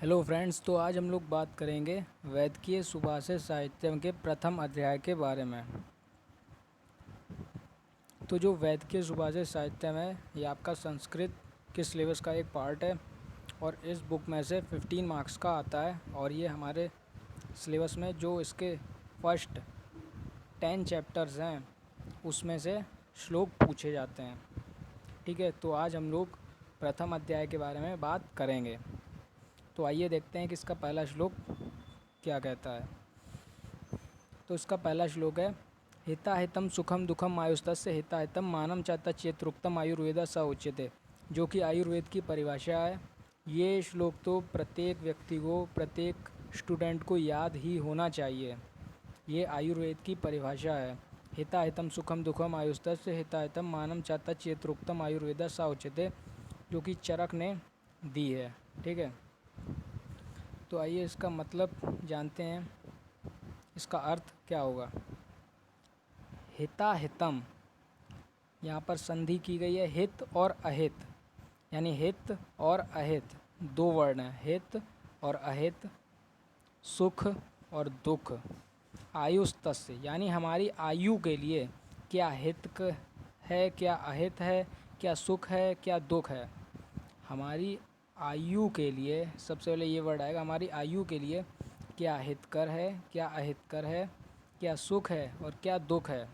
Hello friends, तो आज हम लोग बात करेंगे वैदकीय सुभाषित साहित्य के प्रथम अध्याय के बारे में। तो जो वैदकीय सुभाषित साहित्य है ये आपका संस्कृत के सिलेबस का एक पार्ट है और इस बुक में से 15 मार्क्स का आता है। और ये हमारे सिलेबस में जो इसके फर्स्ट 10 चैप्टर्स हैं उसमें से श्लोक पूछे जाते हैं। ठीक है, तो आज हम लोग प्रथम अध्याय के बारे में बात करेंगे। तो आइए देखते हैं कि इसका पहला श्लोक क्या कहता है। तो इसका पहला श्लोक है, हिताहितम सुखम दुखम आयुस्तस्य हिताहितम मानम च तच्चेत्रोक्तम आयुर्वेद स उच्यते, जो कि आयुर्वेद की परिभाषा है। ये श्लोक तो प्रत्येक व्यक्ति को, प्रत्येक स्टूडेंट को याद ही होना चाहिए। ये आयुर्वेद की परिभाषा है। हिताहितम सुखम दुखम आयुस्तस्य हिताहितम मानम च तच्चेत्रोक्तम आयुर्वेद स उच्यते, जो कि चरक ने दी है। ठीक है, तो आइए इसका मतलब जानते हैं, इसका अर्थ क्या होगा। हिताहितम, यहाँ पर संधि की गई है हित और अहित, यानी हित और अहित दो वर्ण हैं, हित और अहित, सुख और दुख। आयुस्तस्य यानी हमारी आयु के लिए क्या हित है, क्या अहित है, क्या सुख है, क्या दुख है। हमारी आयु के लिए सबसे पहले ये वर्ड आएगा, हमारी आयु के लिए क्या हितकर है, क्या अहितकर है, क्या सुख है और क्या दुख है।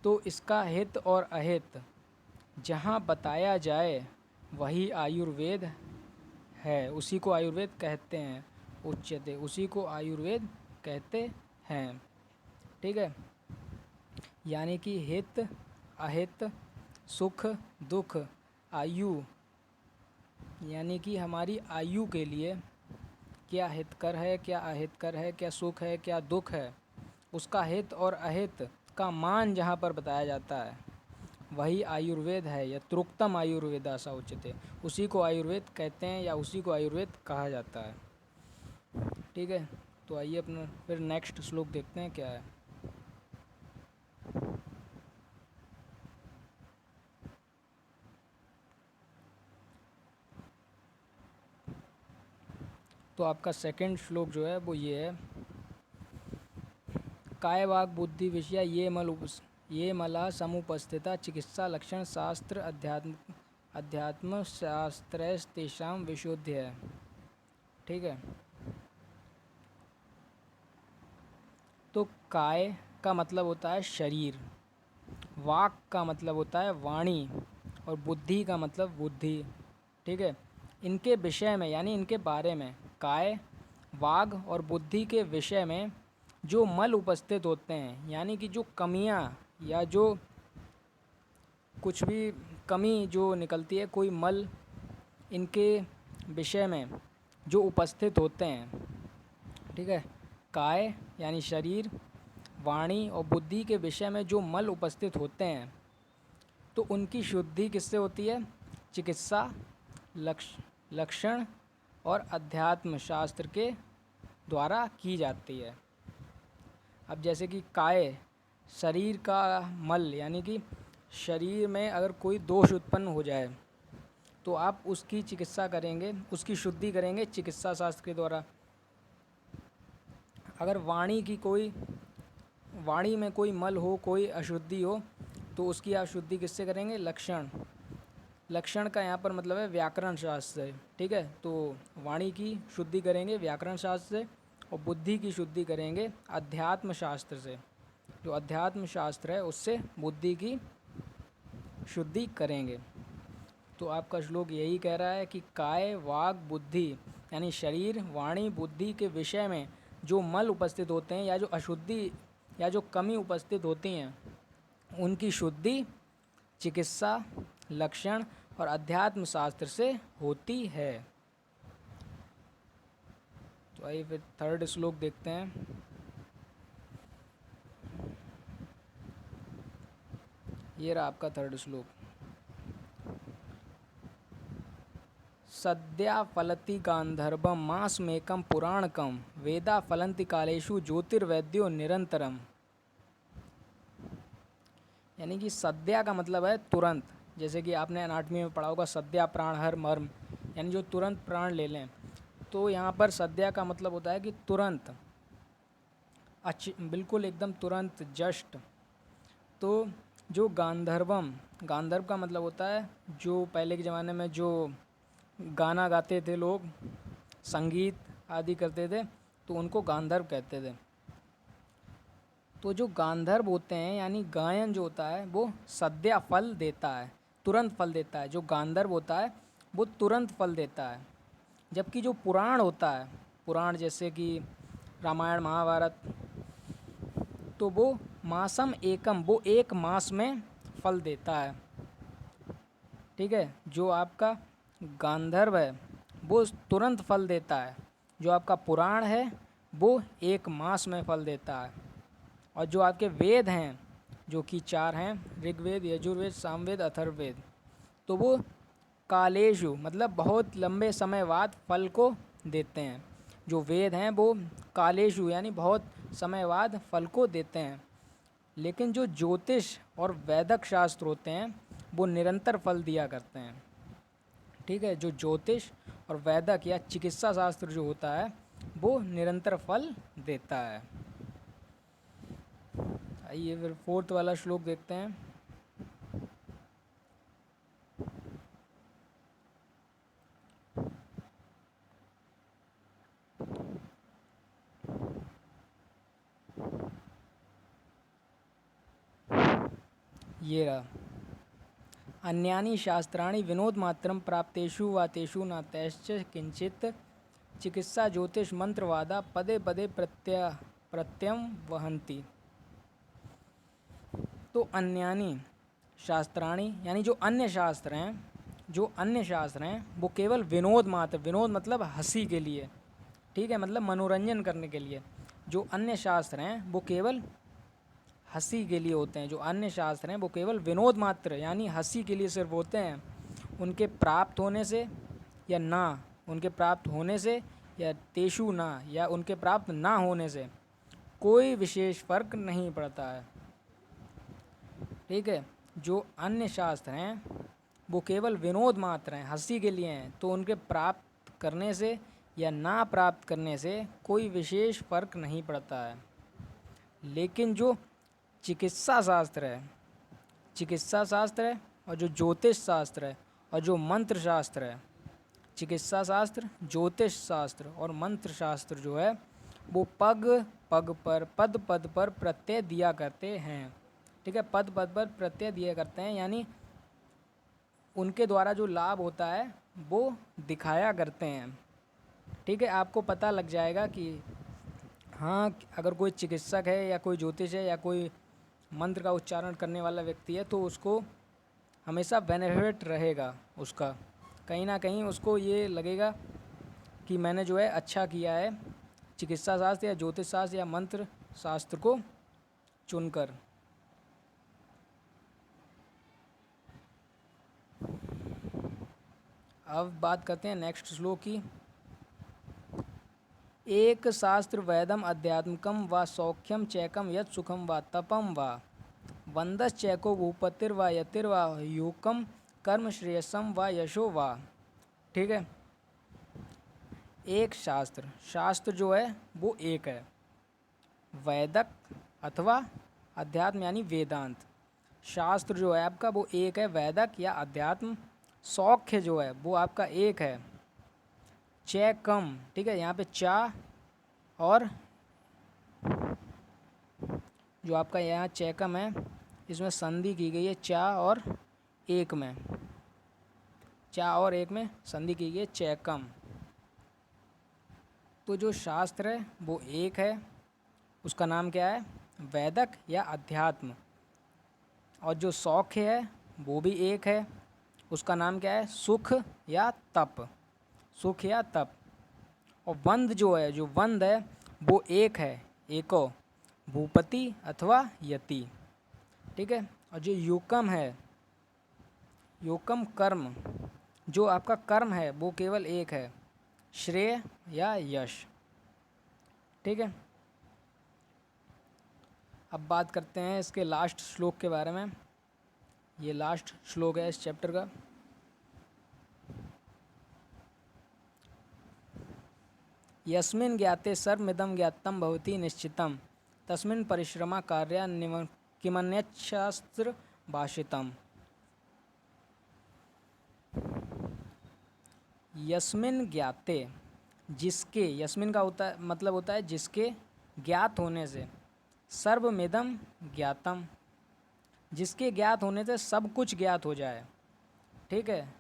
तो इसका हित और अहित जहाँ बताया जाए वही आयुर्वेद है, उसी को आयुर्वेद कहते हैं। उच्यते, उसी को आयुर्वेद कहते हैं। ठीक है, यानी कि हित अहित सुख दुख आयु, यानी कि हमारी आयु के लिए क्या हितकर है, क्या अहितकर है, क्या सुख है, क्या दुख है, उसका हित और अहित का मान जहाँ पर बताया जाता है वही आयुर्वेद है। या त्रुक्तम आयुर्वेदा सा उच्यते, उसी को आयुर्वेद कहते हैं या उसी को आयुर्वेद कहा जाता है। ठीक है, तो आइए अपना फिर नेक्स्ट श्लोक देखते हैं क्या है। तो आपका सेकंड श्लोक जो है वो ये है, काय वाग बुद्धि विषया ये मला समुपस्थिता चिकित्सा लक्षण शास्त्र अध्यात्म शास्त्रस्तेषां विशुद्ध है। ठीक है, तो काय का मतलब होता है शरीर, वाक का मतलब होता है वाणी और बुद्धि का मतलब बुद्धि। ठीक है, इनके विषय में यानी इनके बारे में, काय वाग और बुद्धि के विषय में जो मल उपस्थित होते हैं, यानी कि जो कमियां या जो कुछ भी कमी जो निकलती है, कोई मल इनके विषय में जो उपस्थित होते हैं। ठीक है, काय यानी शरीर, वाणी और बुद्धि के विषय में जो मल उपस्थित होते हैं तो उनकी शुद्धि किससे होती है? चिकित्सा लक्षण और अध्यात्म शास्त्र के द्वारा की जाती है। अब जैसे कि काय, शरीर का मल, यानी कि शरीर में अगर कोई दोष उत्पन्न हो जाए तो आप उसकी चिकित्सा करेंगे, उसकी शुद्धि करेंगे चिकित्सा शास्त्र के द्वारा। अगर वाणी में कोई मल हो, कोई अशुद्धि हो तो उसकी आप शुद्धि किससे करेंगे? लक्षण का यहाँ पर मतलब है व्याकरण शास्त्र से। ठीक है, तो वाणी की शुद्धि करेंगे व्याकरण शास्त्र से और बुद्धि की शुद्धि करेंगे अध्यात्म शास्त्र से। जो अध्यात्म शास्त्र है उससे बुद्धि की शुद्धि करेंगे। तो आपका श्लोक यही कह रहा है कि काय वाग बुद्धि यानी शरीर वाणी बुद्धि के विषय में जो मल उपस्थित होते हैं या जो अशुद्धि या जो कमी उपस्थित होती हैं उनकी शुद्धि चिकित्सा लक्षण और अध्यात्म शास्त्र से होती है। तो आइए फिर थर्ड श्लोक देखते हैं। ये रहा आपका थर्ड श्लोक, सद्या फलति गांधर्वम मासमेकं पुराणकम वेदा फलंति कालेषु ज्योतिर्वैद्यो निरंतरम। यानी कि सद्या का मतलब है तुरंत, जैसे कि आपने एनाटॉमी में पढ़ा होगा सद्या प्राण हर मर्म, यानी जो तुरंत प्राण ले लें। तो यहाँ पर सद्या का मतलब होता है कि तुरंत, अच्छी, बिल्कुल एकदम तुरंत, जस्ट। तो जो गांधर्वम, गांधर्व का मतलब होता है जो पहले के ज़माने में जो गाना गाते थे लोग, संगीत आदि करते थे, तो उनको गांधर्व कहते थे। तो जो गांधर्व होते हैं यानी गायन जो होता है वो सद्या फल देता है, तुरंत फल देता है। जो गांधर्व होता है वो तुरंत फल देता है, जबकि जो पुराण होता है, पुराण जैसे कि रामायण महाभारत, तो वो मासम एकम, वो एक मास में फल देता है। ठीक है, जो आपका गांधर्व है वो तुरंत फल देता है, जो आपका पुराण है वो एक मास में फल देता है। और जो आपके वेद हैं, जो कि 4 हैं, ऋग्वेद, यजुर्वेद, सामवेद, अथर्ववेद, तो वो कालेषु मतलब बहुत लंबे समय बाद फल को देते हैं। जो वेद हैं वो कालेषु यानी बहुत समय बाद फल को देते हैं। लेकिन जो ज्योतिष और वैदिक शास्त्र होते हैं वो निरंतर फल दिया करते हैं। ठीक है, जो ज्योतिष और वैदिक या चिकित्सा शास्त्र जो होता है वो निरंतर फल देता है। आइए फिर 4th वाला श्लोक देखते हैं। ये रहा, अन्यानि शास्त्राणि विनोदमात्रं प्राप्तेषु वा तेषु नातैश्च किंचित चिकित्सा ज्योतिष मंत्रवादा पदे पदे प्रत्ययम वहन्ति। तो अन्यानि शास्त्राणि यानी जो अन्य शास्त्र हैं, जो अन्य शास्त्र हैं वो केवल विनोद मात्र, विनोद मतलब हंसी के लिए, ठीक है, मतलब मनोरंजन करने के लिए। जो अन्य शास्त्र हैं वो केवल हंसी के लिए होते हैं। जो अन्य शास्त्र हैं वो केवल विनोद मात्र यानी हंसी के लिए सिर्फ होते हैं। उनके प्राप्त होने से या ना, उनके प्राप्त होने से या तेषु ना, या उनके प्राप्त ना होने से कोई विशेष फर्क नहीं पड़ता है। ठीक है, जो अन्य शास्त्र हैं वो केवल विनोद मात्र हैं, हंसी के लिए हैं, तो उनके प्राप्त करने से या ना प्राप्त करने से कोई विशेष फर्क नहीं पड़ता है। लेकिन जो चिकित्सा शास्त्र है, चिकित्सा शास्त्र है और जो ज्योतिष शास्त्र है और जो मंत्र शास्त्र है, चिकित्सा शास्त्र, ज्योतिष शास्त्र और मंत्र शास्त्र जो है वो पग पग पर, पद पद पर प्रत्यय दिया करते हैं। ठीक है, पद पद पर प्रत्यय दिया करते हैं यानी उनके द्वारा जो लाभ होता है वो दिखाया करते हैं। ठीक है, आपको पता लग जाएगा कि हाँ, अगर कोई चिकित्सक है या कोई ज्योतिष है या कोई मंत्र का उच्चारण करने वाला व्यक्ति है तो उसको हमेशा बेनिफिट रहेगा उसका, कहीं ना कहीं उसको ये लगेगा कि मैंने जो है अच्छा किया है चिकित्सा शास्त्र या ज्योतिष शास्त्र या मंत्र शास्त्र को चुनकर। अब बात करते हैं नेक्स्ट श्लोक की। एक शास्त्र वैदम अध्यात्मकम व सौख्यम चैकम यत् सुखम व तपम व वंदस चैको भूपतिर्वा यतिर्वा योकम कर्म श्रेयसम व यशो वा। ठीक है, एक शास्त्र, शास्त्र जो है वो एक है, वैदिक अथवा अध्यात्म यानी वेदांत। शास्त्र जो है आपका वो एक है, वैदिक या अध्यात्म। सौख्य जो है वो आपका एक है, च कम। ठीक है, यहाँ पे चा और जो आपका यहाँ चैकम है इसमें संधि की गई है, चा और एक में, चा और एक में संधि की गई है, चैकम। तो जो शास्त्र है वो एक है, उसका नाम क्या है, वैदिक या अध्यात्म। और जो सौख्य है वो भी एक है, उसका नाम क्या है, सुख या तप, सुख या तप। और वंद जो है, जो वंद है वो एक है, एको, भूपति अथवा यति। ठीक है, और जो योकम है, योकम कर्म, जो आपका कर्म है वो केवल एक है, श्रेय या यश। ठीक है, अब बात करते हैं इसके लास्ट श्लोक के बारे में। ये लास्ट श्लोक है इस चैप्टर का। यस्मिन् ज्ञाते सर्वमिदं ज्ञातं भवति निश्चितं तस्मिन् परिश्रमा कार्या किमन्यच्छास्त्र भाषितम्। यस्मिन् ज्ञाते, जिसके, यस्मिन का मतलब होता है जिसके, ज्ञात होने से, सर्वमिदं ज्ञातम, जिसके ज्ञात होने से सब कुछ ज्ञात हो जाए। ठीक है,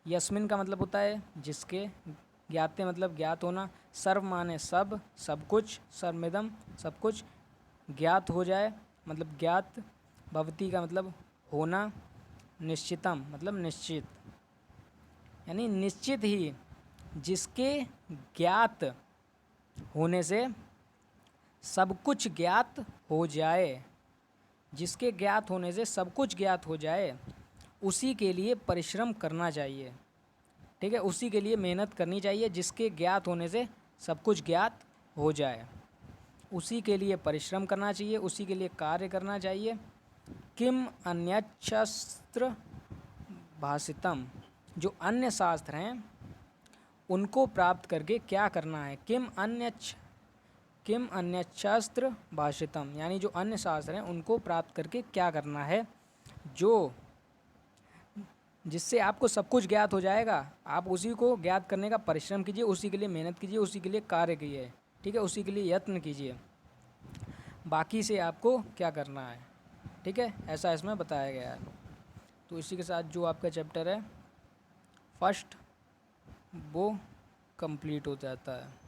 यस्मिन का मतलब होता है जिसके, ज्ञाते मतलब ज्ञात होना, सर्व माने सब, सब कुछ, सर्वमिदं सब कुछ, ज्ञात हो जाए मतलब ज्ञात, भवति का मतलब होना, निश्चितम मतलब निश्चित, यानी निश्चित ही जिसके ज्ञात होने से सब कुछ ज्ञात हो जाए, जिसके ज्ञात होने से सब कुछ ज्ञात हो जाए, उसी के लिए परिश्रम करना चाहिए। ठीक है, उसी के लिए मेहनत करनी चाहिए जिसके ज्ञात होने से सब कुछ ज्ञात हो जाए, उसी के लिए परिश्रम करना चाहिए, उसी के लिए कार्य करना चाहिए। किम अन्यच्छास्त्र भाषितम, जो अन्य शास्त्र हैं उनको प्राप्त करके क्या करना है। किम अन्यच्छास्त्र भाषितम, यानी जो अन्य शास्त्र हैं उनको प्राप्त करके क्या करना है, जो जिससे आपको सब कुछ ज्ञात हो जाएगा, आप उसी को ज्ञात करने का परिश्रम कीजिए, उसी के लिए मेहनत कीजिए, उसी के लिए कार्य कीजिए। ठीक है, उसी के लिए यत्न कीजिए, बाकी से आपको क्या करना है। ठीक है, ऐसा इसमें बताया गया है। तो इसी के साथ जो आपका चैप्टर है फर्स्ट वो कंप्लीट हो जाता है।